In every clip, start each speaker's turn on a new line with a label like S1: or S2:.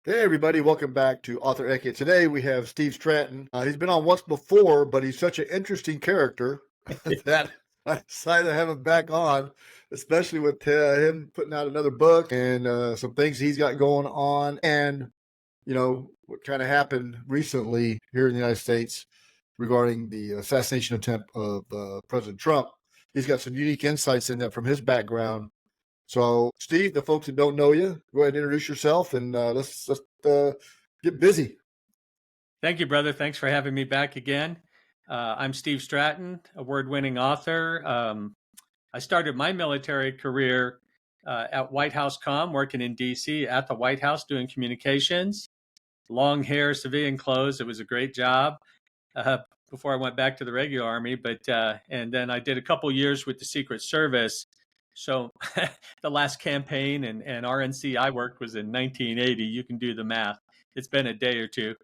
S1: Hey everybody, welcome back to Author Etiquette. Today we have Steve Stratton. He's been on once before, but he's such an interesting character that I decided to have him back on, especially with him putting out another book and some things he's got going on. And, what kind of happened recently here in the United States regarding the assassination attempt of President Trump. He's got some unique insights in that from his background. So, Steve, the folks that don't know you, go ahead and introduce yourself, and let's get busy.
S2: Thank you, brother. Thanks for having me back again. I'm Steve Stratton, award-winning author. I started my military career at White House Com, working in D.C. at the White House doing communications. Long hair, civilian clothes. It was a great job before I went back to the regular Army. And then I did a couple years with the Secret Service. So the last campaign and RNC I worked was in 1980. You can do the math. It's been a day or two.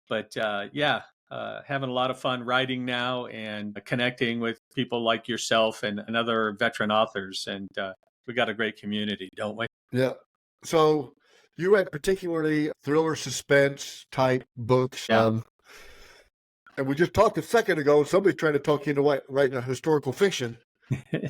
S2: But having a lot of fun writing now and connecting with people like yourself and other veteran authors. And we got a great community, don't we?
S1: Yeah. So you write particularly thriller, suspense type books.
S2: Yeah.
S1: And we just talked a second ago. Somebody's trying to talk you into writing a historical fiction.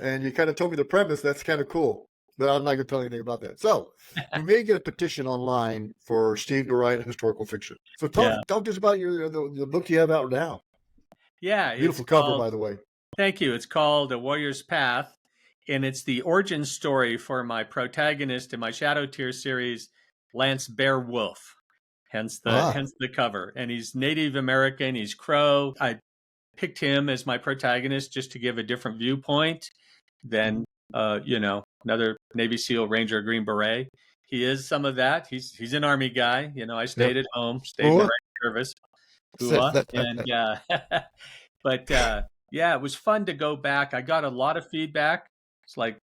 S1: And you kind of told me the premise. That's kind of cool. But I'm not going to tell you anything about that. So you may get a petition online for Steve to write a historical fiction. So talk to us about the book you have out now.
S2: Yeah.
S1: Beautiful cover, by the way.
S2: Thank you. It's called A Warrior's Path, and it's the origin story for my protagonist in my Shadow Tier series, Lance Bear Wolf. Hence the cover. And he's Native American. He's Crow. I picked him as my protagonist just to give a different viewpoint than another Navy SEAL, Ranger, Green Beret. He is some of that. He's an Army guy. I stayed at home, stayed in the service. It was fun to go back. I got a lot of feedback. It's like,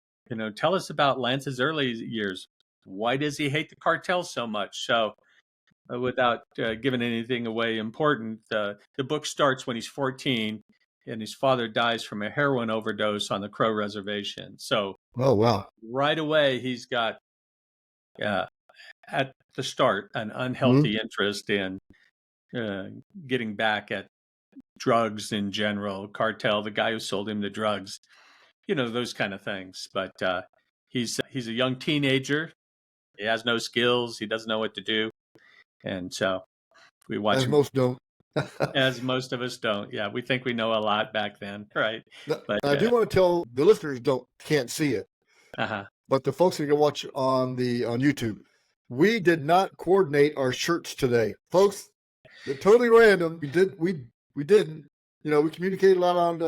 S2: tell us about Lance's early years. Why does he hate the cartel so much? So without giving anything away important, the book starts when he's 14 and his father dies from a heroin overdose on the Crow Reservation. So,
S1: oh wow!
S2: Right away, he's got at the start an unhealthy interest in getting back at drugs in general, cartel, the guy who sold him the drugs, those kind of things. But he's a young teenager. He has no skills. He doesn't know what to do, and so we watch.
S1: As most don't.
S2: As most of us don't. Yeah, we think we know a lot back then, right?
S1: But I do want to tell the listeners can't see it, but the folks that can watch on YouTube, we did not coordinate our shirts today, folks. They're totally random. We didn't. We communicated a lot on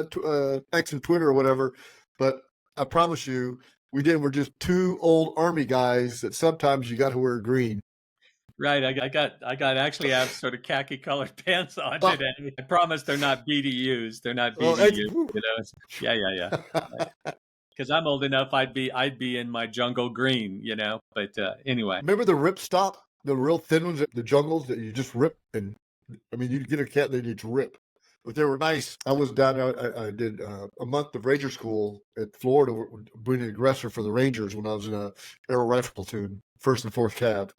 S1: X and Twitter or whatever, but I promise you, we didn't. We're just two old Army guys that sometimes you got to wear green.
S2: Right, I actually have sort of khaki colored pants on today. I promise they're not BDUs. They're not BDUs. Yeah. Because I'm old enough, I'd be in my jungle green, But anyway,
S1: remember the rip stop, the real thin ones, the jungles that you just rip, and you get a cat and you just rip. But they were nice. I was down there. I did a month of Ranger school at Florida, being an aggressor for the Rangers when I was in a air rifle platoon, 1st and 4th Cav.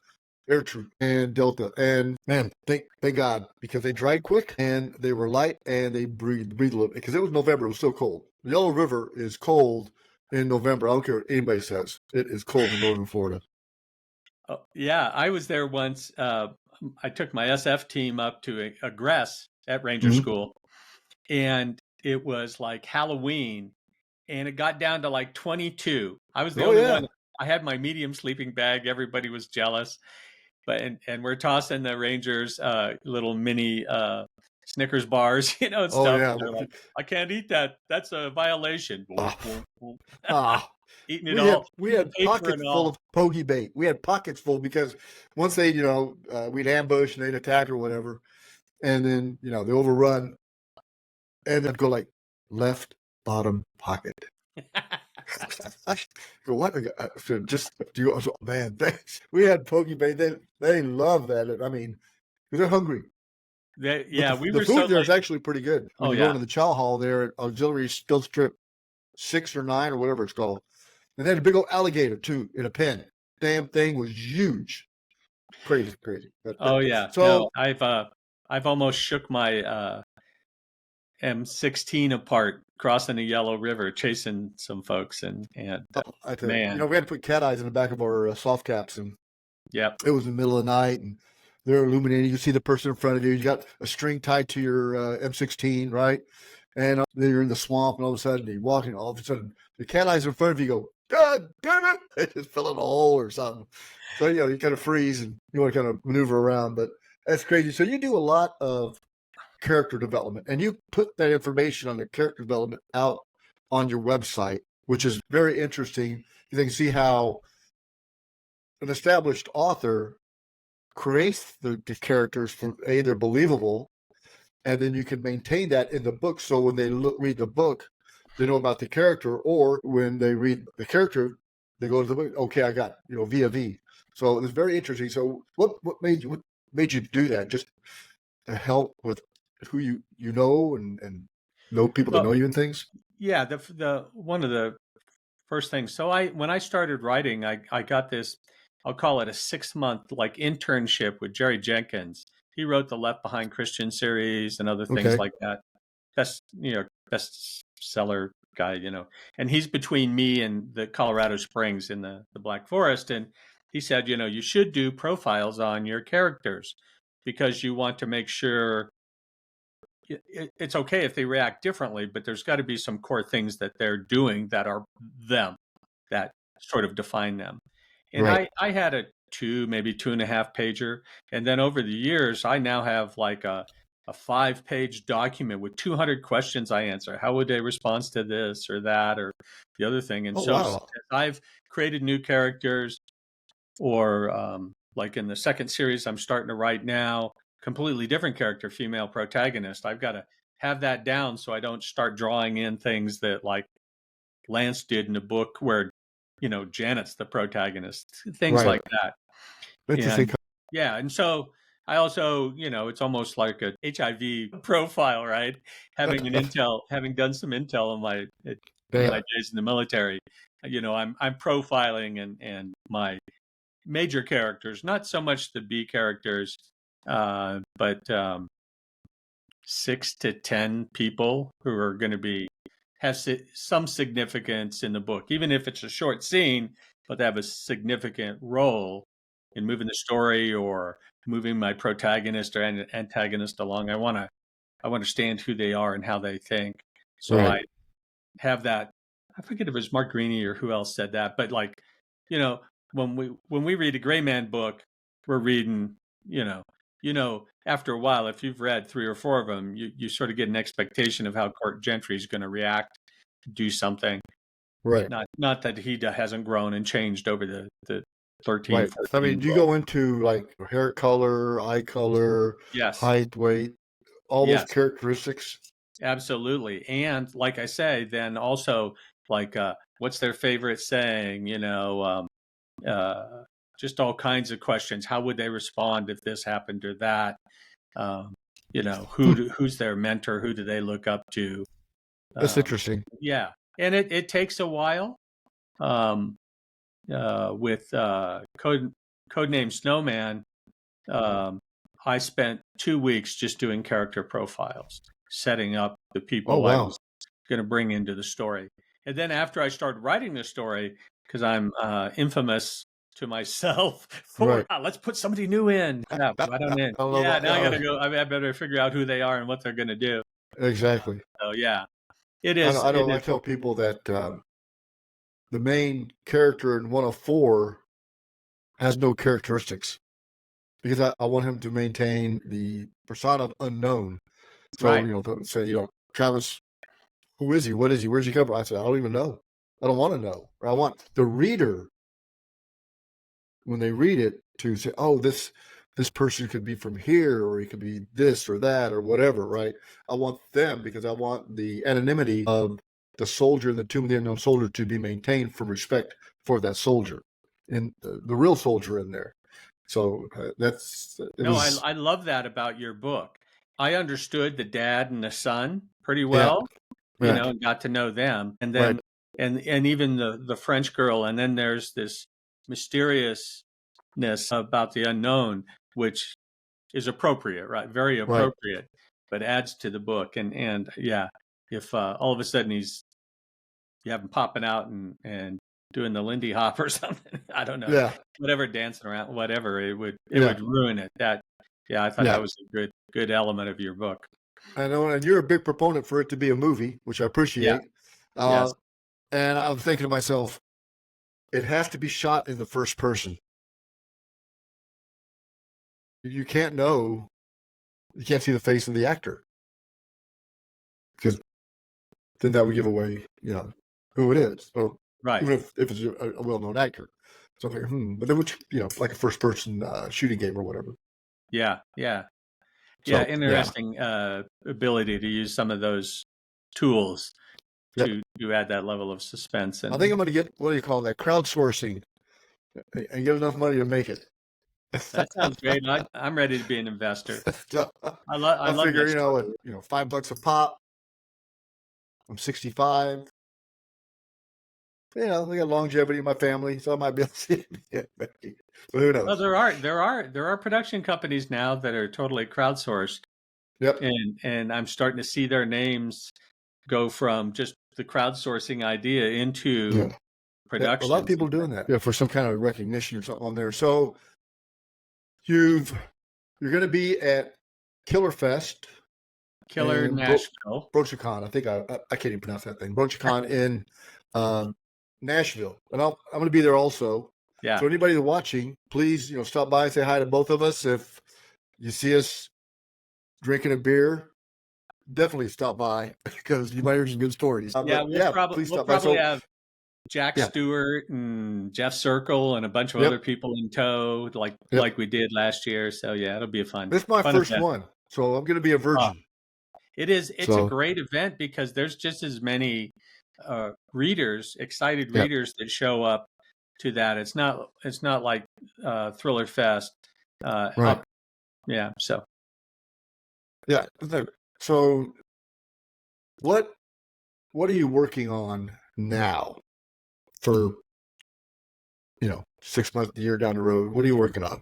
S1: Air Troop and Delta, and man, thank God, because they dried quick and they were light and they breathed a little bit, because it was November. It was so cold. The Yellow River is cold in November. I don't care what anybody says. It is cold in northern Florida.
S2: Oh, yeah, I was there once. I took my SF team up to aggress at Ranger School, and it was like Halloween, and it got down to like 22. I was the only one. I had my medium sleeping bag. Everybody was jealous. And we're tossing the Rangers little mini Snickers bars, and stuff.
S1: Yeah.
S2: They're like, I can't eat that. That's a violation. Eating it all.
S1: We had pockets full of pokey bait. We had pockets full because once they, we'd ambush and they'd attack or whatever, and then they overrun, and then go like left bottom pocket. What? Man, we had pokey bait. They love that. I mean, they're hungry.
S2: The
S1: food there is actually pretty good. When you go into the chow hall there at Auxiliary Skill Strip 6 or 9 or whatever it's called, and they had a big old alligator too in a pen. Damn thing was huge. crazy, crazy. But
S2: Oh yeah, no,
S1: so
S2: I've almost shook my M16 apart crossing the Yellow River chasing some folks, and
S1: I tell you,
S2: man,
S1: we had to put cat eyes in the back of our soft caps, and
S2: yep,
S1: it was in the middle of the night, and they're illuminating. You see the person in front of you. You got a string tied to your M16, right? And then you're in the swamp, and all of a sudden you're walking. All of a sudden, the cat eyes in front of you go, God damn it! It just fell in a hole or something. So you kind of freeze and you want to kind of maneuver around, but that's crazy. So you do a lot of character development, and you put that information on the character development out on your website, which is very interesting. You can see how an established author creates the characters from they're believable, and then you can maintain that in the book. So when they read the book, they know about the character, or when they read the character, they go to the book. Okay, I got via V. So it's very interesting. So what made you do that? Just to help with who you know and know people that
S2: well,
S1: know you and things.
S2: yeah, the one of the first things. So when I started writing, I got this, I'll call it a 6 month like internship with Jerry Jenkins. He wrote the Left Behind Christian series and other things
S1: Okay,
S2: like that. Best seller guy, and he's between me and the Colorado Springs in the Black Forest. And he said, you should do profiles on your characters because you want to make sure it's okay if they react differently, but there's got to be some core things that they're doing that are them, that sort of define them. And
S1: right.
S2: I had a maybe 2.5 pager. And then over the years, I now have like a 5 page document with 200 questions I answer. How would they respond to this or that or the other thing? And
S1: Oh
S2: so
S1: wow,
S2: I've created new characters, or like in the second series I'm starting to write now, completely different character, female protagonist. I've got to have that down so I don't start drawing in things that like Lance did in the book where, Janet's the protagonist, things
S1: right.
S2: like that.
S1: Interesting.
S2: And yeah, and so I also, it's almost like a HIV profile, right? Having done some intel in my
S1: Yeah,
S2: days in the military, I'm profiling and my major characters, not so much the B characters, but 6 to 10 people who are going to have some significance in the book, even if it's a short scene, but they have a significant role in moving the story or moving my protagonist or antagonist along. I want to understand who they are and how they think. So
S1: right.
S2: I have that. I forget if it was Mark Greaney or who else said that, but like, you know, when we read a Gray Man book, we're reading, after a while, if you've read 3 or 4 of them, you sort of get an expectation of how Court Gentry is going to react, do something.
S1: Right.
S2: Not that he hasn't grown and changed over the 13,
S1: Right. I mean,
S2: 14
S1: do you
S2: books.
S1: go into like hair color, eye color,
S2: Yes,
S1: height, weight, all those
S2: yes,
S1: characteristics?
S2: absolutely. And like I say, then also like what's their favorite saying? Just all kinds of questions. How would they respond if this happened or that? Um, who's their mentor? Who do they look up to?
S1: That's
S2: Um,
S1: interesting.
S2: yeah, and it takes a while. Um, with Codename Snowman, um, I spent 2 weeks just doing character profiles, setting up the
S1: Oh
S2: people I
S1: wow.
S2: was going to bring into the story. And then after I started writing the story, because I'm infamous to myself for
S1: Right.
S2: let's put somebody new in. Yeah, why don't in?
S1: I love
S2: Yeah, now I got
S1: that.
S2: to go. I better figure out who they are and what they're going to do.
S1: Exactly.
S2: So yeah, it
S1: I know.
S2: is.
S1: I
S2: It
S1: know.
S2: is.
S1: I tell people that the main character in 104 has no characteristics because I want him to maintain the persona of unknown. So
S2: Right.
S1: don't say Travis, who is he? What is he? Where's he come from? I said I don't even know. I don't want to know. Or I want the reader when they read it to say, oh, this person could be from here, or he could be this or that or whatever, right? I want them because I want the anonymity of the soldier in the Tomb of the Unknown Soldier to be maintained for respect for that soldier and the real soldier in there. So it
S2: No,
S1: was
S2: I love that about your book. I understood the dad and the son pretty
S1: yeah,
S2: well,
S1: yeah,
S2: and got to know them. And
S1: right,
S2: then and even the French girl, and then there's this mysterious about the unknoon, which is appropriate, right? Very appropriate, but adds to the book. And yeah, if all of a sudden you have him popping out and doing the Lindy Hop or something, I don't know,
S1: Yeah.
S2: whatever, dancing around, whatever, it would
S1: Yeah.
S2: ruin it. I thought
S1: Yeah.
S2: that was a good element of your book.
S1: I know, and you're a big proponent for it to be a movie, which I appreciate.
S2: Yes.
S1: And I'm thinking to myself, it has to be shot in the first person. You can't see the face of the actor, because then that would give away, who it is. So
S2: Right.
S1: even if it's a well-known actor. So I'm like, but then which, like a first-person shooting game or whatever.
S2: Yeah.
S1: So,
S2: Interesting ability to use some of those tools to add that level of suspense. And
S1: I think I'm going to get, what do you call that, crowdsourcing, and get enough money to make it.
S2: that sounds great. I'm ready to be an investor. I
S1: I
S2: love
S1: figure,
S2: this.
S1: $5 a pop. I'm 65. They got longevity in my family, so I might be able to see it. But who knows?
S2: Well, there are production companies now that are totally crowdsourced.
S1: Yep.
S2: And I'm starting to see their names go from just the crowdsourcing idea into production.
S1: A lot of people doing that. Yeah, for some kind of recognition or something on there. So you're going to be at Killer
S2: Nashville.
S1: BowsherCon. I think I can't even pronounce that thing. BowsherCon in Nashville, and I'm going to be there also.
S2: Yeah.
S1: So anybody watching, please, stop by and say hi to both of us. If you see us drinking a beer, definitely stop by, because you might hear some good stories.
S2: We'll probably have Jack Stewart and Jeff Circle and a bunch of other people in tow, like we did last year. So yeah, it'll be a fun.
S1: This is my first one, so I'm going to be a virgin.
S2: It's a great event because there's just as many excited readers that show up to that. It's not like Thriller Fest.
S1: Right.
S2: So.
S1: Yeah. So what are you working on now for, 6 months, a year down the road? What are you working on?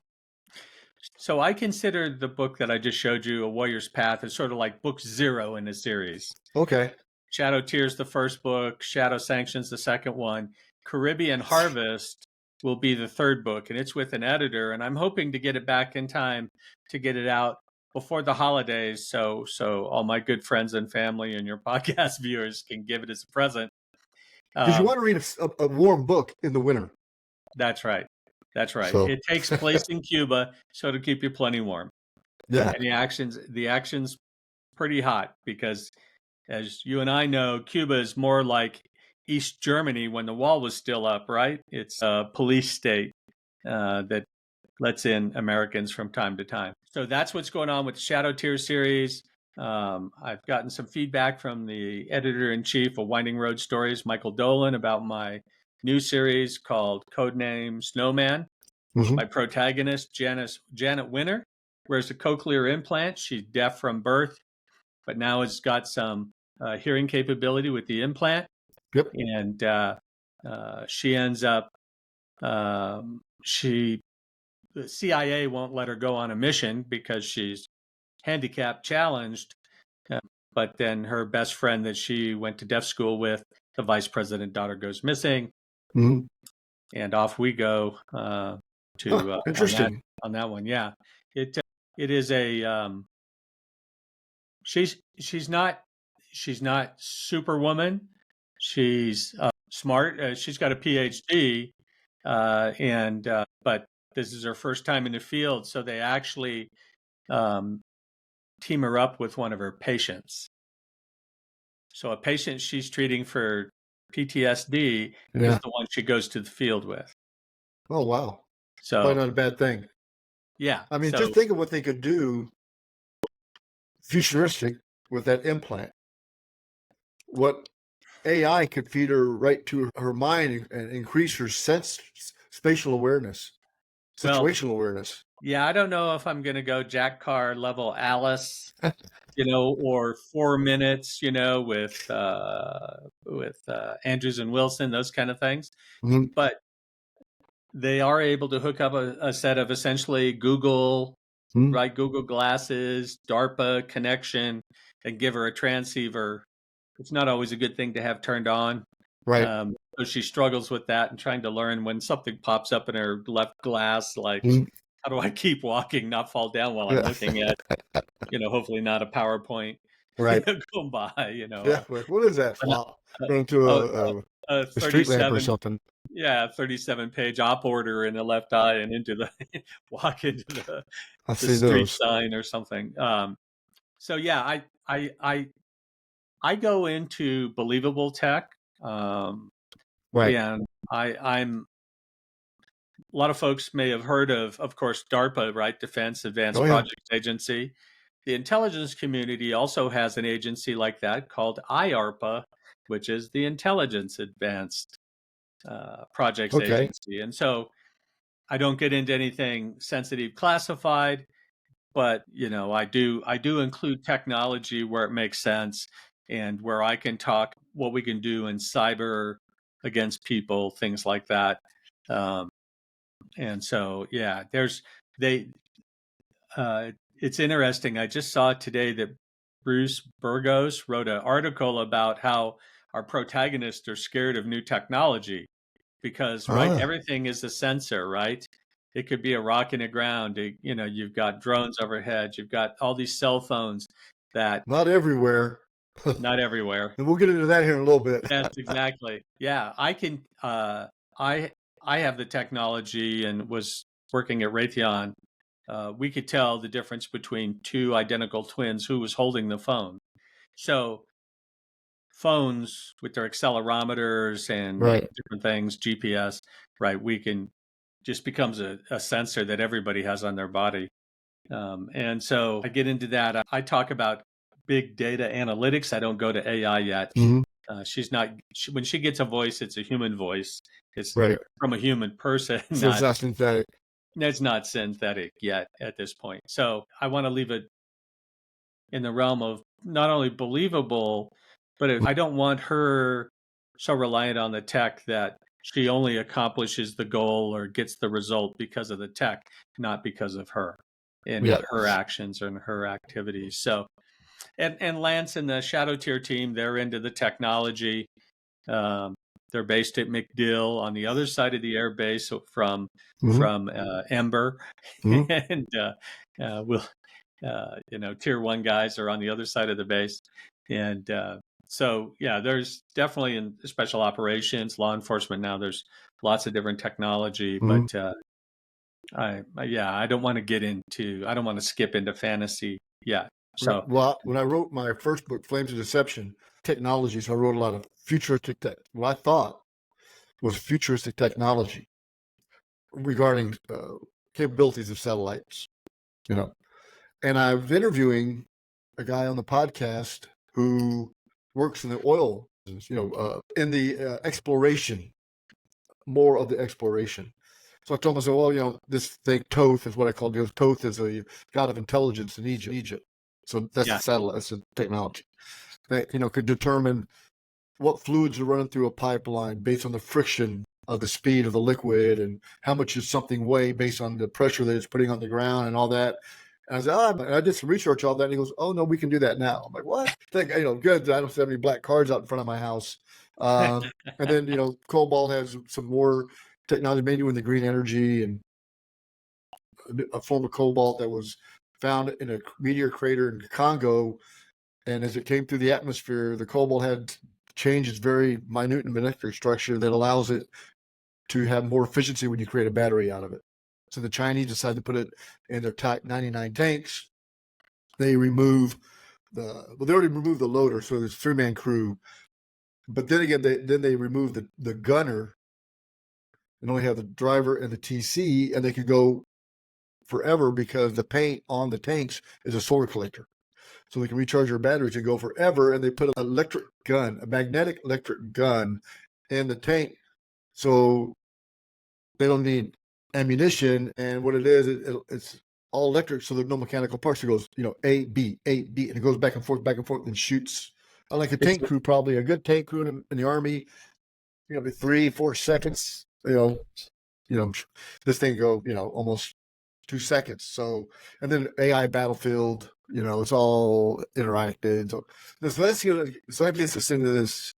S2: So I consider the book that I just showed you, A Warrior's Path, as sort of like book 0 in the series.
S1: Okay.
S2: Shadow Tears, the first book. Shadow Sanctions, the second one. Caribbean Harvest will be the third book, and it's with an editor, and I'm hoping to get it back in time to get it out before the holidays, so all my good friends and family and your podcast viewers can give it as a present.
S1: Because you want to read a warm book in the winter.
S2: That's right.
S1: So.
S2: It takes place in Cuba, so to keep you plenty warm.
S1: Yeah.
S2: And the action's pretty hot because, as you and I know, Cuba is more like East Germany when the wall was still up, right? It's a police state that lets in Americans from time to time. So that's what's going on with the Shadow Tears series. I've gotten some feedback from the editor-in-chief of Winding Road Stories, Michael Dolan, about my new series called Codename Snowman.
S1: Mm-hmm.
S2: My protagonist, Janet Winter, wears a cochlear implant. She's deaf from birth, but now has got some hearing capability with the implant.
S1: Yep.
S2: And she ends up, the CIA won't let her go on a mission because she's handicap challenged. But then her best friend that she went to deaf school with, the vice president daughter, goes missing.
S1: Mm-hmm.
S2: And off we go
S1: interesting
S2: on that one. Yeah, it is a she's not Superwoman. She's smart. She's got a PhD, but this is her first time in the field, so they actually team her up with one of her patients. So a patient she's treating for PTSD is the one she goes to the field with.
S1: Oh, wow.
S2: So
S1: probably not a bad thing.
S2: Yeah.
S1: I mean, just think of what they could do futuristic with that implant. What AI could feed her right to her mind and increase her spatial awareness, situational awareness.
S2: Yeah, I don't know if I'm going to go Jack Carr level Alice, or 4 minutes, with Andrews and Wilson, those kind of things.
S1: Mm-hmm.
S2: But they are able to hook up a set of essentially Google, right? Google Glasses, DARPA connection, and give her a transceiver. It's not always a good thing to have turned on.
S1: Right.
S2: So she struggles with that and trying to learn when something pops up in her left glass, like, how do I keep walking, not fall down while I'm looking at, hopefully not a PowerPoint
S1: Right.
S2: going by,
S1: Yeah. Like, what is that? Wow. Going to
S2: a
S1: a street lamp or
S2: 37,
S1: something.
S2: 37-page op order in the left eye and walk into
S1: I
S2: the
S1: see
S2: street
S1: those.
S2: sign or something. So yeah, I go into believable tech.
S1: Right.
S2: And I'm a lot of folks may have heard of course, DARPA, right? Defense Advanced Projects Agency. The intelligence community also has an agency like that called IARPA, which is the Intelligence Advanced Projects Agency. And so I don't get into anything sensitive classified, but I do include technology where it makes sense and where I can talk what we can do in cyber against people, things like that. And so, yeah, it's interesting. I just saw today that Bruce Burgos wrote an article about how our protagonists are scared of new technology because, right, everything is a sensor, right? It could be a rock in the ground. You've got drones overhead. You've got all these cell phones that
S1: not everywhere.
S2: Not everywhere.
S1: And we'll get into that here in a little bit.
S2: Yes, exactly. Yeah, I can. I have the technology and was working at Raytheon. We could tell the difference between two identical twins who was holding the phone. So phones with their accelerometers and different things, GPS, right? We can just becomes a sensor that everybody has on their body. And so I get into that. I talk about big data analytics. I don't go to AI yet. She's not, when she gets a voice, it's a human voice. It's from a human person.
S1: So it's not synthetic.
S2: It's not synthetic yet at this point. So I want to leave it in the realm of not only believable, but I don't want her so reliant on the tech that she only accomplishes the goal or gets the result because of the tech, not because of her and her actions and her activities. So, and Lance and the Shadow Tier team, they're into the technology. They're based at MacDill on the other side of the air base from Ember, and Tier 1 guys are on the other side of the base, and so yeah, there's definitely in special operations, law enforcement now. There's lots of different technology, but I don't want to skip into fantasy yet. So,
S1: well, when I wrote my first book, Flames of Deception, technology, so I wrote a lot of futuristic what I thought was futuristic technology regarding capabilities of satellites, And I was interviewing a guy on the podcast who works in the oil business, in the exploration, more of the exploration. So I told him, I said, well, this thing, Thoth is what I call it. Thoth is a god of intelligence in Egypt. So that's the satellite, that's the technology that, could determine what fluids are running through a pipeline based on the friction of the speed of the liquid and how much does something weigh based on the pressure that it's putting on the ground and all that. And I said, I did some research on that. And he goes, oh, no, we can do that now. I'm like, what? Good. I don't have any black cards out in front of my house. And then, Cobalt has some more technology, maybe with the green energy and a form of cobalt that was found in a meteor crater in Congo. And as it came through the atmosphere, the cobalt had changed its very minute and molecular structure that allows it to have more efficiency when you create a battery out of it. So the Chinese decided to put it in their Type 99 tanks. They remove they already removed the loader, so there's a 3-man crew. But then again, they remove the gunner and only have the driver and the TC, and they could go forever because the paint on the tanks is a solar collector. So they can recharge their batteries and go forever, and they put a magnetic electric gun in the tank. So they don't need ammunition, and what it is, it's all electric, so there's no mechanical parts. It goes, A, B, and it goes back and forth, and shoots. Like a tank crew, probably a good tank crew in the Army, 3-4 seconds, this thing go, almost 2 seconds. So, and then AI battlefield, it's all interacted. So let me get us into this.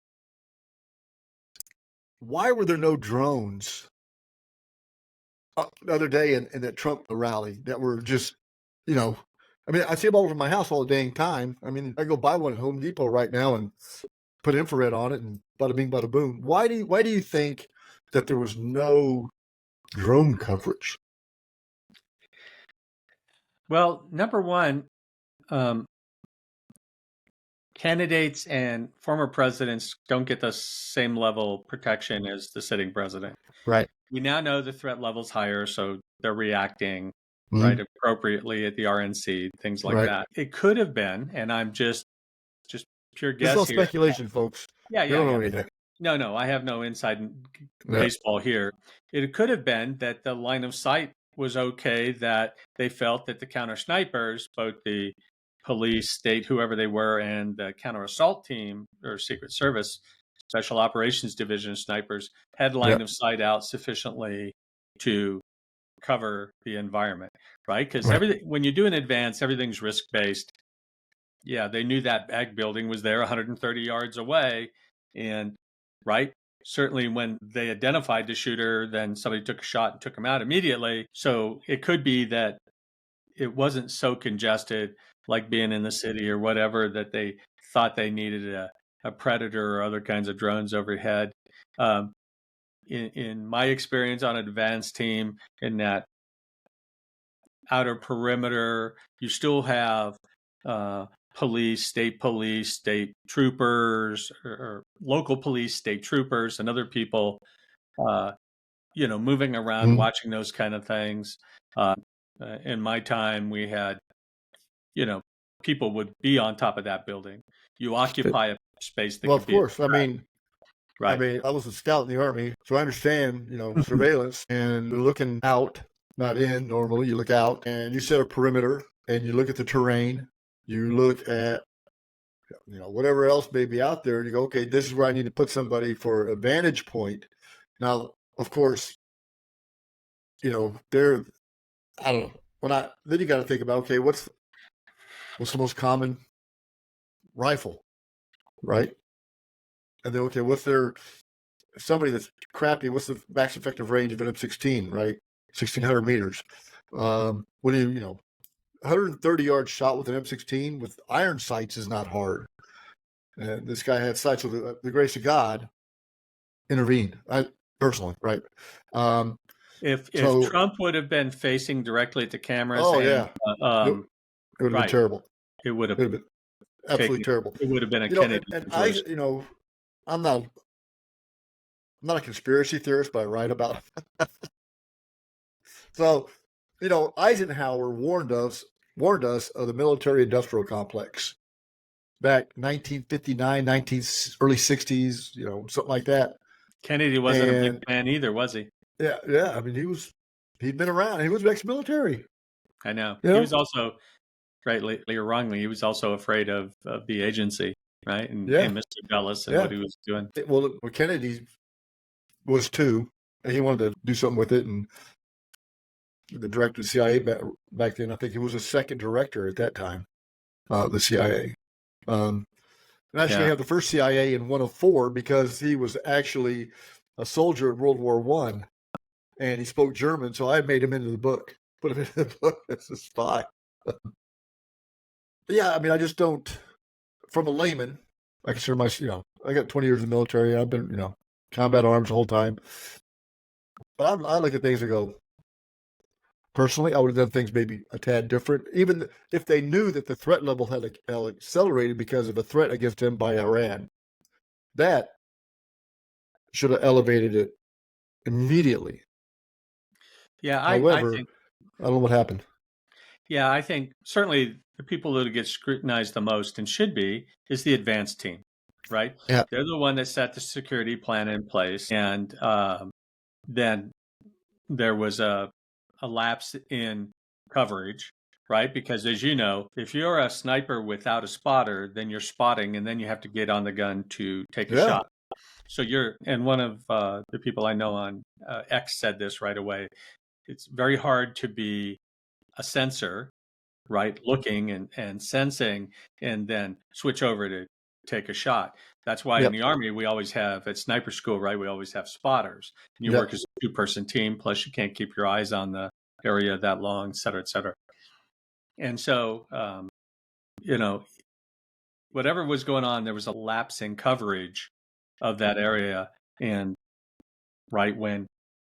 S1: Why were there no drones the other day in that Trump rally that were just, I see them all over my house all the dang time. I mean, I go buy one at Home Depot right now and put infrared on it and bada bing, bada boom. Why do you think that there was no drone coverage?
S2: Well, number one, candidates and former presidents don't get the same level of protection as the sitting president.
S1: Right.
S2: We now know the threat level's higher, so they're reacting
S1: Mhm.
S2: right appropriately at the RNC, things like
S1: Right.
S2: that. It could have been, and I'm just pure
S1: This is
S2: guess
S1: all
S2: here.
S1: speculation, folks.
S2: Yeah,
S1: You don't know
S2: yeah.
S1: anything.
S2: No, I have no inside
S1: Yeah.
S2: baseball here. It could have been that the line of sight was okay, that they felt that the counter snipers, both the police, state, whoever they were, and the counter assault team or Secret Service Special Operations Division snipers had line of sight out sufficiently to cover the environment, right? Because
S1: Right.
S2: everything, when you do an advance, everything's risk based. Yeah, they knew that ag building was there 130 yards away, and right, certainly when they identified the shooter, then somebody took a shot and took him out immediately. So it could be that it wasn't so congested, like being in the city or whatever, that they thought they needed a predator or other kinds of drones overhead. In my experience on an advanced team, in that outer perimeter, you still have police, state troopers, or local police, state troopers, and other people, moving around, watching those kind of things. In my time, we had, people would be on top of that building. You occupy a space that
S1: Well,
S2: could
S1: of
S2: be.
S1: course.
S2: Right.
S1: I was a scout in the Army, so I understand, surveillance and looking out, not in normally. You look out and you set a perimeter and you look at the terrain. You look at, whatever else may be out there, and you go, okay, this is where I need to put somebody for a vantage point. Now, of course, they're, I don't know. Then you got to think about, okay, what's the most common rifle, right? And then, okay, somebody that's crappy, what's the max effective range of an M16, right? 1,600 meters. What do 130 yard shot with an M16 with iron sights is not hard. And this guy had sights with the grace of God intervened. Personally, right?
S2: If Trump would have been facing directly at the cameras,
S1: it would have been terrible.
S2: It would have
S1: been absolutely terrible.
S2: It would have been a Kennedy.
S1: And I'm not a conspiracy theorist, but I write about it. So, Eisenhower warned us of the military-industrial complex back 1959, early 60s, something like that.
S2: Kennedy wasn't a big fan either, was he?
S1: Yeah. I mean, he'd been around. He was ex-military.
S2: I know. He was also, rightly or wrongly, he was also afraid of the agency, right? And Mr. Dulles and what he was doing.
S1: Well, Kennedy was too. And he wanted to do something with it, and the director of the CIA back then, I think he was a second director at that time, the CIA. And actually have the first CIA in 104 because he was actually a soldier in World War I, and he spoke German, so I made him into the book, put him into the book as a spy. I mean, I just don't, from a layman, I consider myself, I got 20 years in the military. I've been, combat arms the whole time. But I look at things and go, personally, I would have done things maybe a tad different, even if they knew that the threat level had accelerated because of a threat against them by Iran. That should have elevated it immediately.
S2: Yeah,
S1: However, I don't know what happened.
S2: Yeah, I think certainly the people that get scrutinized the most and should be is the advanced team, right?
S1: Yeah.
S2: They're the one that set the security plan in place. And then there was a lapse in coverage, right? Because as you know, if you're a sniper without a spotter, then you're spotting and then you have to get on the gun to take a shot. So and one of the people I know on X said this right away. It's very hard to be a sensor, right? Looking and sensing, and then switch over to take a shot. That's why in the Army, we always have at sniper school, right? We always have spotters. And you work as a 2-person team, plus you can't keep your eyes on the area that long, et cetera, et cetera. And so, whatever was going on, there was a lapse in coverage of that area. And right when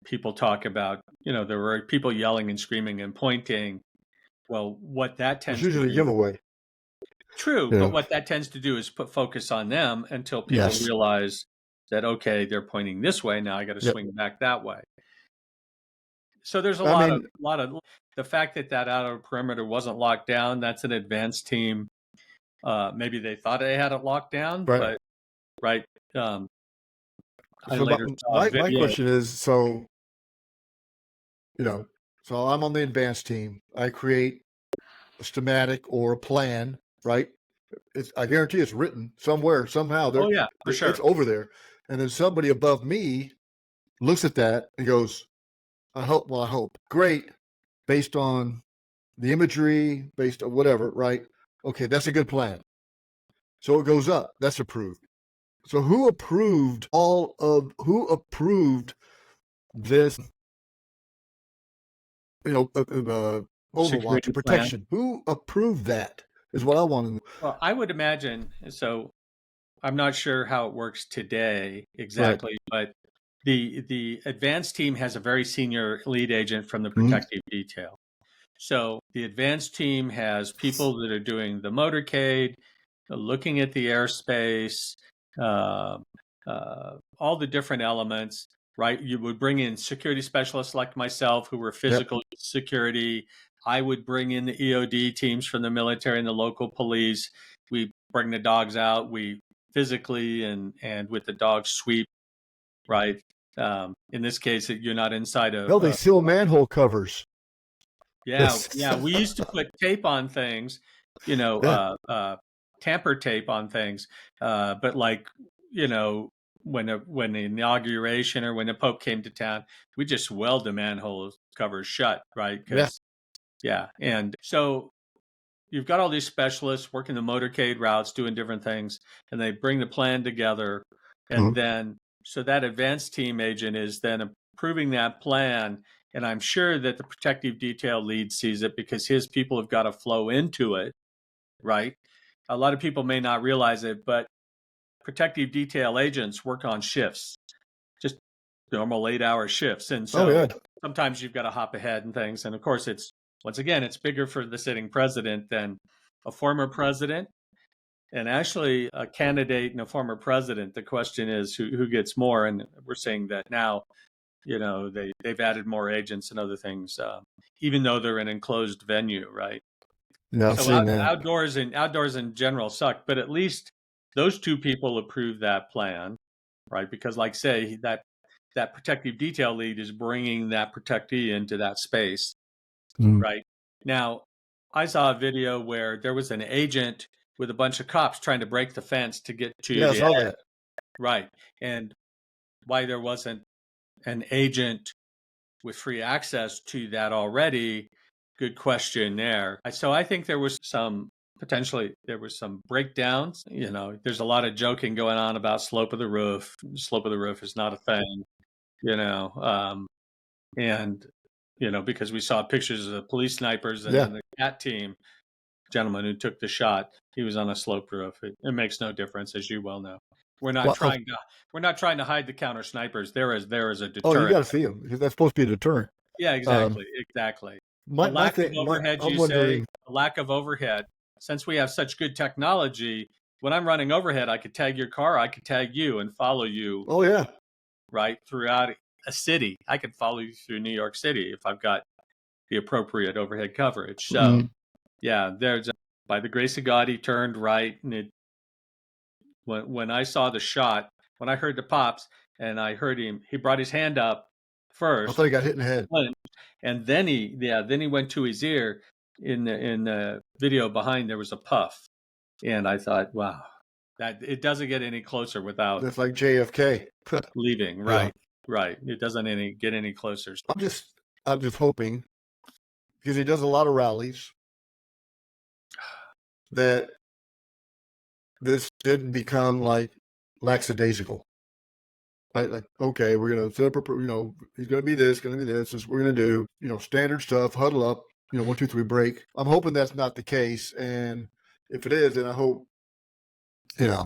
S2: people talk about, there were people yelling and screaming and pointing. Well, what that tends
S1: It's usually
S2: to
S1: a giveaway.
S2: True, but what that tends to do is put focus on them until people realize that, okay, they're pointing this way. Now I got to swing back that way. So there's a lot of the fact that outer perimeter wasn't locked down. That's an advanced team. Maybe they thought they had it locked down, but I later saw a video.
S1: My question is, so I'm on the advanced team. I create a schematic or a plan, right? I guarantee it's written somewhere, somehow.
S2: Oh yeah, for sure.
S1: It's over there. And then somebody above me looks at that and goes, I hope. Great. Based on the imagery, based on whatever, right? Okay, that's a good plan. So it goes up. That's approved. So who approved this, Overwatch protection? Plan. Who approved that is what I want to know.
S2: Well, I would imagine, so I'm not sure how it works today exactly, but the advanced team has a very senior lead agent from the protective detail. So the advanced team has people that are doing the motorcade, looking at the airspace, all the different elements, right? You would bring in security specialists like myself who were physical security. I would bring in the EOD teams from the military and the local police. We bring the dogs out. We physically and with the dogs sweep, right? In this case, you're not inside a...
S1: No, they seal manhole covers.
S2: Yeah. We used to put tape on things, tamper tape on things. But when the inauguration or when the Pope came to town, we just weld the manhole covers shut, right? And so you've got all these specialists working the motorcade routes, doing different things, and they bring the plan together. And then, so that advanced team agent is then approving that plan. And I'm sure that the protective detail lead sees it because his people have got to flow into it, right? A lot of people may not realize it, but protective detail agents work on shifts, just normal 8-hour shifts. And so sometimes you've got to hop ahead and things. And of course, it's bigger for the sitting president than a former president. And actually, a candidate and a former president, the question is who gets more. And we're seeing that now. They've added more agents and other things, even though they're an enclosed venue, right?
S1: Yeah,
S2: so outdoors in general suck, but at least those two people approved that plan, right? Because, like say, that protective detail lead is bringing that protectee into that space, right? Now, I saw a video where there was an agent with a bunch of cops trying to break the fence to get to the edge, right? And why there wasn't an agent with free access to that already, good question there. So I think there was some breakdowns. There's a lot of joking going on about slope of the roof. Slope of the roof is not a thing, because we saw pictures of the police snipers and then the CAT team gentleman who took the shot. He was on a sloped roof. It makes no difference, as you well know. We're not trying to hide the counter snipers. There is a deterrent.
S1: Oh, you got to see them because that's supposed to be a deterrent.
S2: Yeah, exactly. The lack of overhead. Since we have such good technology, when I'm running overhead, I could tag your car, I could tag you and follow you.
S1: Oh yeah.
S2: Right throughout a city, I could follow you through New York City if I've got the appropriate overhead coverage. So, there's by the grace of God, he turned right, and when I saw the shot, when I heard the pops, and I heard him, he brought his hand up first.
S1: I thought he got hit in the head,
S2: and then he went to his ear. In the video behind, there was a puff, and I thought, wow, That it doesn't get any closer without
S1: That's like JFK.
S2: leaving.
S1: Yeah.
S2: Right. Right. It doesn't get any closer.
S1: I'm just hoping, because he does a lot of rallies, that this didn't become like lackadaisical. Like, okay, we're gonna set up he's gonna be this, this is what we're gonna do, standard stuff, huddle up, 1, 2, 3, break. I'm hoping that's not the case, and if it is, then I hope, you know,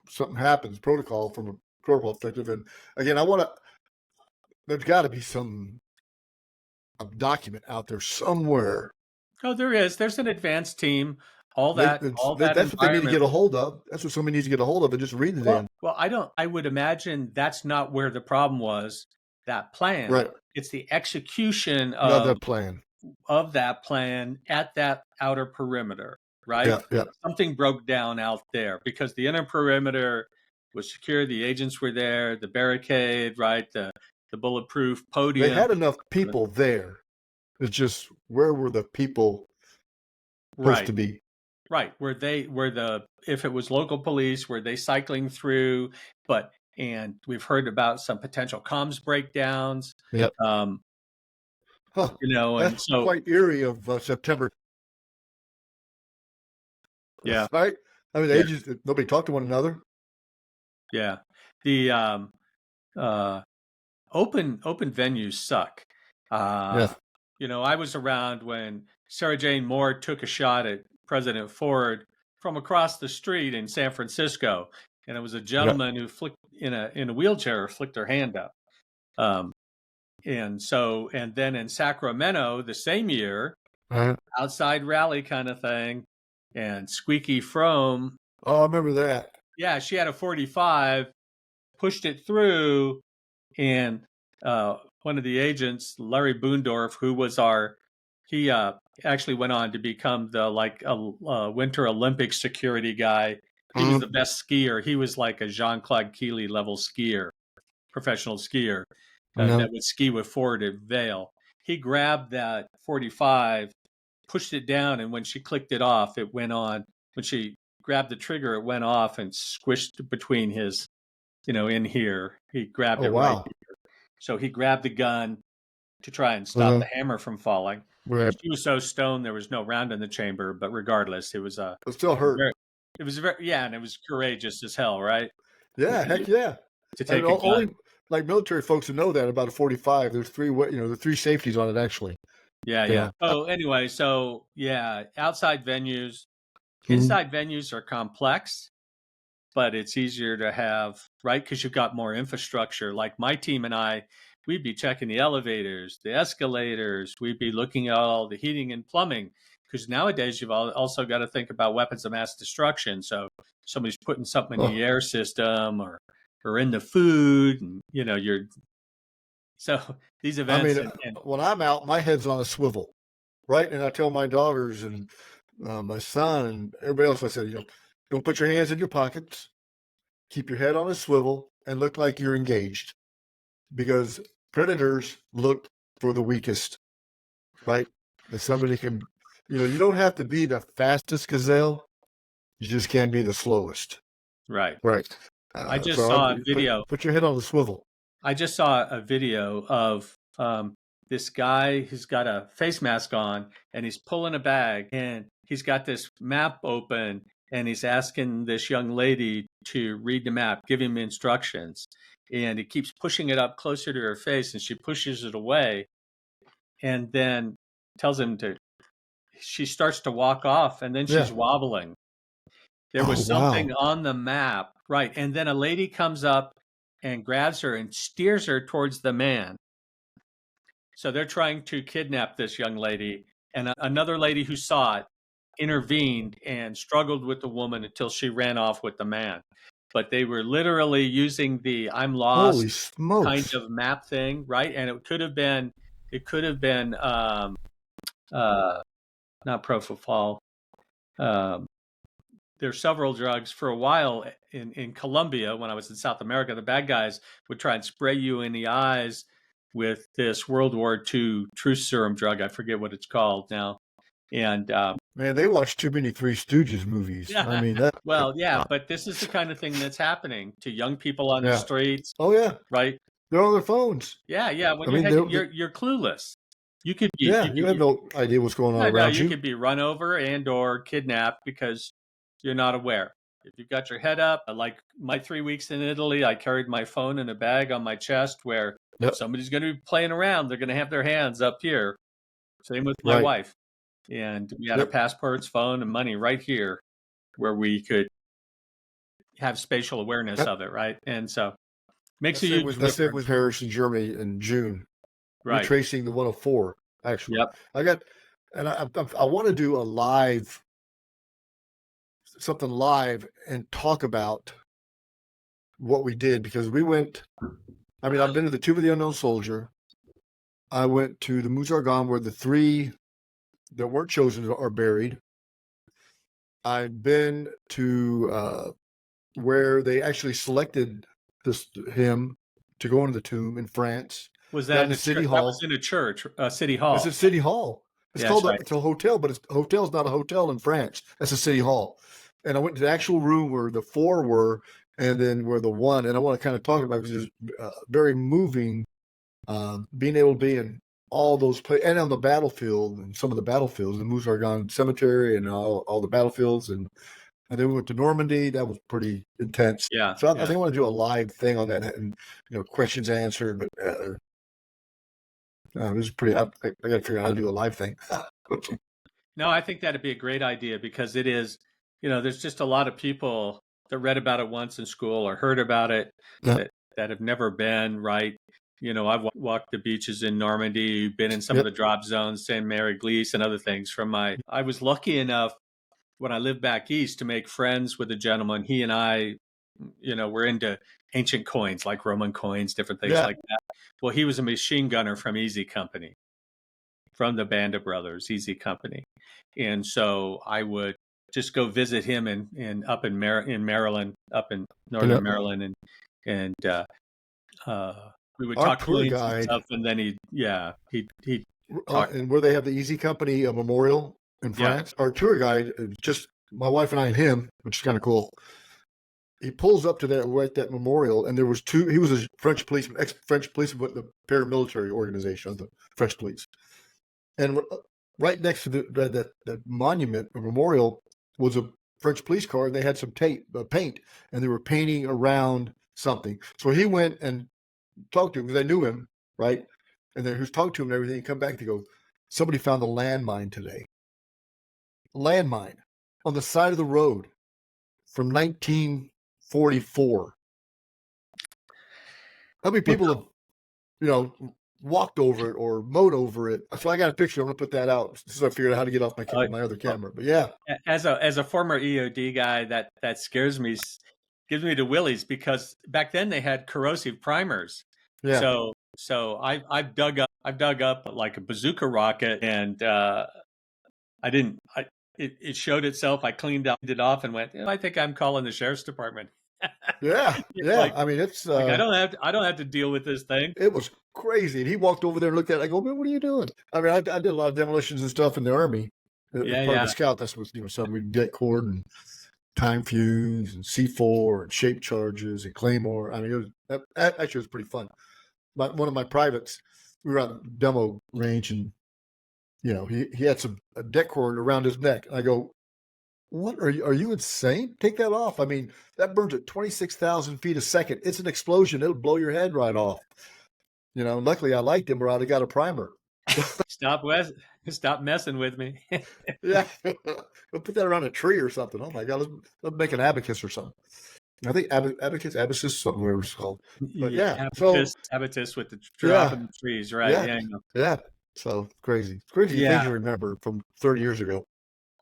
S1: something happens, protocol from a protocol perspective. And again, there's got to be some a document out there somewhere.
S2: Oh, there is. There's an advanced team. All
S1: That's
S2: that
S1: what they need to
S2: environment.
S1: get a hold of. That's what somebody needs to get a hold of and just read the damn.
S2: Well, I would imagine that's not where the problem was, that plan.
S1: Right.
S2: It's the execution
S1: Not that plan.
S2: of that plan at that outer perimeter, right?
S1: Yeah, yeah.
S2: Something broke down out there because the inner perimeter was secure. The agents were there, the barricade, right? The bulletproof podium.
S1: They had enough people there. It's just, where were the people supposed to be?
S2: Right. If it was local police, were they cycling through? And we've heard about some potential comms breakdowns.
S1: Yep.
S2: And
S1: That's
S2: so
S1: quite eerie of September.
S2: Yeah.
S1: Right? I mean, agents, nobody talked to one another.
S2: Yeah. The open venues suck.
S1: Yeah.
S2: I was around when Sarah Jane Moore took a shot at President Ford from across the street in San Francisco, and it was a gentleman who flicked in a wheelchair, flicked her hand up. And then in Sacramento the same year, outside rally kind of thing, and Squeaky Fromme.
S1: Oh, I remember that.
S2: Yeah, she had a .45, pushed it through, and one of the agents, Larry Boondorf, who was he actually went on to become the Winter Olympics security guy. He was the best skier. He was like a Jean-Claude Keely level skier, professional skier that would ski with Ford at Vail. He grabbed that .45, pushed it down, and when she clicked it off, it went on. When she grabbed the trigger, it went off and squished between his, in here. He grabbed it right here. So he grabbed the gun to try and stop the hammer from falling. Right. She was so stoned there was no round in the chamber, but regardless, it was it
S1: still hurt.
S2: It was and it was courageous as hell, right?
S1: Yeah, heck yeah.
S2: To take a gun.
S1: Like military folks who know that about a .45. There's the three safeties on it actually.
S2: Yeah. Oh, anyway, so outside venues, inside venues are complex, but it's easier to have, right? Because you've got more infrastructure. Like my team and I, we'd be checking the elevators, the escalators. We'd be looking at all the heating and plumbing. Because nowadays you've also got to think about weapons of mass destruction. So somebody's putting something in the air system or in the food, and so these events.
S1: When I'm out, my head's on a swivel, right? And I tell my daughters and my son and everybody else, I said, don't put your hands in your pockets, keep your head on a swivel, and look like you're engaged, because predators look for the weakest, right? That somebody can, you don't have to be the fastest gazelle, you just can't be the slowest.
S2: Right. I just
S1: saw
S2: a video.
S1: Put your head on the swivel.
S2: I just saw a video of this guy who's got a face mask on, and he's pulling a bag, and he's got this map open, and he's asking this young lady to read the map, give him instructions. And he keeps pushing it up closer to her face, and she pushes it away, and then tells him she starts to walk off, and then she's wobbling. There was something on the map, right? And then a lady comes up and grabs her and steers her towards the man. So they're trying to kidnap this young lady, and another lady who saw it intervened and struggled with the woman until she ran off with the man. But they were literally using the "I'm lost" kind of map thing, right? And it could have been not propofol. There's several drugs. For a while in Colombia, when I was in South America, the bad guys would try and spray you in the eyes with this World War II truth serum drug. I forget what it's called now. And
S1: Man, they watch too many Three Stooges movies. I mean, that.
S2: well, yeah, but this is the kind of thing that's happening to young people on the
S1: Yeah.
S2: streets,
S1: Oh yeah,
S2: right?
S1: they're on their phones.
S2: Yeah, yeah. When
S1: I mean,
S2: you're clueless. You could be,
S1: yeah, you have no idea what's going on
S2: no,
S1: around
S2: you
S1: you.
S2: could be run over and or kidnapped because you're not aware. If you've got your head up, like my 3 weeks in Italy, I carried my phone in a bag on my chest where
S1: Yep.
S2: somebody's going to be playing around. They're going to have their hands up here. Same with my
S1: Right.
S2: wife. And we had our
S1: Yep.
S2: passports, phone, and money right here where we could have spatial awareness
S1: Yep.
S2: of it, right? And so makes a
S1: That's it
S2: huge
S1: with, that's it
S2: difference.
S1: with Paris in Germany in June.
S2: Right.
S1: Retracing the 104, actually.
S2: Yep.
S1: I want to do something live and talk about what we did, because we went, I mean, I've been to the Tomb of the Unknown Soldier. I went to the Muzargan where the 3 that weren't chosen are buried. I've been to where they actually selected him to go into the tomb in France.
S2: Was that
S1: in the City Hall?
S2: That was in a church, City Hall.
S1: It's a City Hall. It's
S2: Yeah,
S1: called
S2: that's right.
S1: it's a hotel, but a hotel's not a hotel in France. That's a City Hall. And I went to the actual room where the 4 were, and then where the 1. And I want to kind of talk about it because it's very moving, being able to be in all those places, and on the battlefield, and some of the battlefields, the Muzargan Cemetery, and all the battlefields, and then we went to Normandy. That was pretty intense.
S2: Yeah.
S1: So I think I want to do a live thing on that, and questions answered. But this is pretty. I got to figure out how to do a live thing.
S2: No, I think that'd be a great idea because it is, there's just a lot of people that read about it once in school or heard about it that have never been, right? I've walked the beaches in Normandy, been in some of the drop zones, Saint Mary Glisse and other things I was lucky enough when I lived back east to make friends with a gentleman. He and I, we're into ancient coins, like Roman coins, different things like that. Well, he was a machine gunner from Easy Company, from the Band of Brothers, Easy Company. And so I would just go visit him up in Maryland, up in northern Maryland, and we would talk
S1: tour
S2: coins
S1: guide,
S2: and stuff, and then he'd
S1: and where they have the Easy Company memorial in France. Our tour guide, just my wife and I and him, which is kind of cool. He pulls up to that memorial, and there was 2. He was a French policeman, ex-French policeman with the paramilitary organization of the French police. And right next to that monument, a memorial, was a French police car, and they had some paint, and they were painting around something. So he went and talked to him because I knew him, right? And then he was talking to him and everything. He come back to go, somebody found a landmine today. A landmine on the side of the road from 1944. How many people have, walked over it or mowed over it? So I got a picture. I'm gonna put that out since I figured out how to get off my other camera. But yeah,
S2: as a former EOD guy, that scares me, gives me the willies because back then they had corrosive primers.
S1: Yeah.
S2: So I've dug up like a bazooka rocket, and it showed itself. I cleaned it off and went, I think I'm calling the sheriff's department.
S1: Yeah. I mean, it's
S2: I don't have to deal with this thing.
S1: It was crazy. And he walked over there and looked at it. I go, man, what are you doing? I mean, I did a lot of demolitions and stuff in the Army. Part of the scout. That's what something we'd get cord and time fuse and C4 and shape charges and Claymore. I mean, that actually was pretty fun. But one of my privates, we were on the demo range, and he had a deck cord around his neck. I go, what are you insane? Take that off. I mean, that burns at 26,000 feet a second. It's an explosion. It'll blow your head right off. Luckily I liked him, or I'd have got a primer.
S2: Stop messing with me.
S1: Yeah. We'll put that around a tree or something. Oh my God, let's make an abacus or something. I think abacus, something whatever it's called. But yeah.
S2: Habitus with the drop in the trees, right?
S1: Yeah. So crazy. It's crazy things you remember from 30 years ago.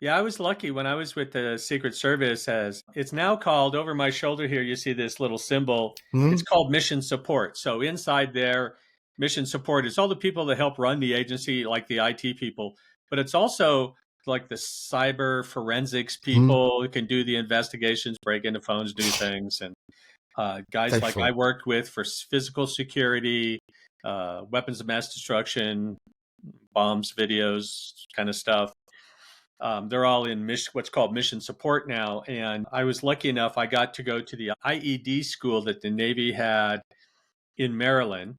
S2: Yeah, I was lucky when I was with the Secret Service. As it's now called, over my shoulder here, you see this little symbol. Mm-hmm. It's called mission support. So inside there, mission support is all the people that help run the agency, like the IT people, but it's also like the cyber forensics people who can do the investigations, break into phones, do things, and guys like I worked with for physical security, weapons of mass destruction, bombs, videos, kind of stuff. They're all in what's called mission support now. And I was lucky enough, I got to go to the IED school that the Navy had in Maryland.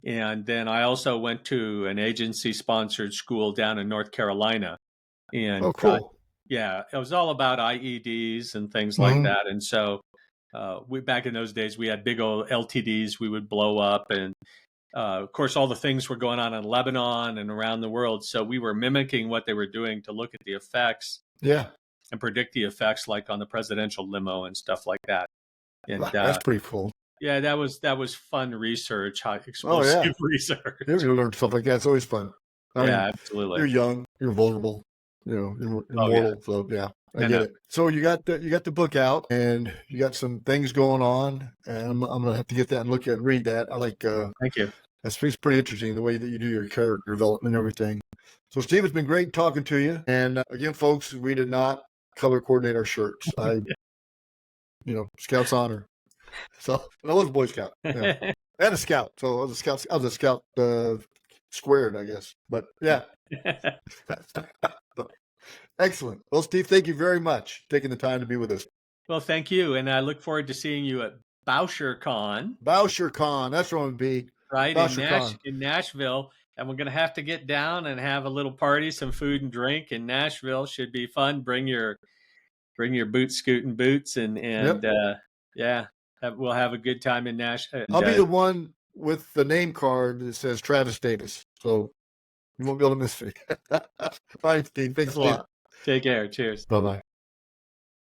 S2: And then I also went to an agency-sponsored school down in North Carolina. And
S1: Oh, cool.
S2: yeah, it was all about IEDs and things like
S1: Mhm.
S2: that. And so we back in those days, we had big old LTDs we would blow up. And of course, all the things were going on in Lebanon and around the world. So we were mimicking what they were doing to look at the effects
S1: Yeah.
S2: and predict the effects, like on the presidential limo and stuff like that. And
S1: That's pretty cool.
S2: yeah, that was fun research, high
S1: Oh,
S2: explosive
S1: yeah.
S2: research.
S1: You learn stuff like that. It's always fun. I mean,
S2: Yeah,
S1: you're
S2: absolutely.
S1: young, you're vulnerable, you're
S2: Oh, yeah.
S1: immortal. So yeah, I
S2: I
S1: get
S2: know.
S1: it. So you got the book out, and you got some things going on, and I'm gonna have to get that and look at and read that. I like
S2: Thank you.
S1: that's pretty interesting, the way that you do your character development and everything. So Steve, it's been great talking to you. And again, folks, we did not color coordinate our shirts. Scout's honor. So and I was a Boy Scout. Yeah. And a scout. So I was a scout squared, I guess. But yeah. Excellent. Well, Steve, thank you very much for taking the time to be with us.
S2: Well, thank you. And I look forward to seeing you at BowsherCon.
S1: BowsherCon, that's where I'm going to be.
S2: Right,
S1: BowsherCon.
S2: in Nashville. And we're going to have to get down and have a little party, some food and drink in Nashville. Should be fun. Bring your boot scooting boots and yeah, we'll have a good time in Nashville.
S1: I'll be the one with the name card that says Travis Davis. So you won't be able to miss me. All right, Steve. Thanks a lot.
S2: Take care. Cheers.
S1: Bye-bye.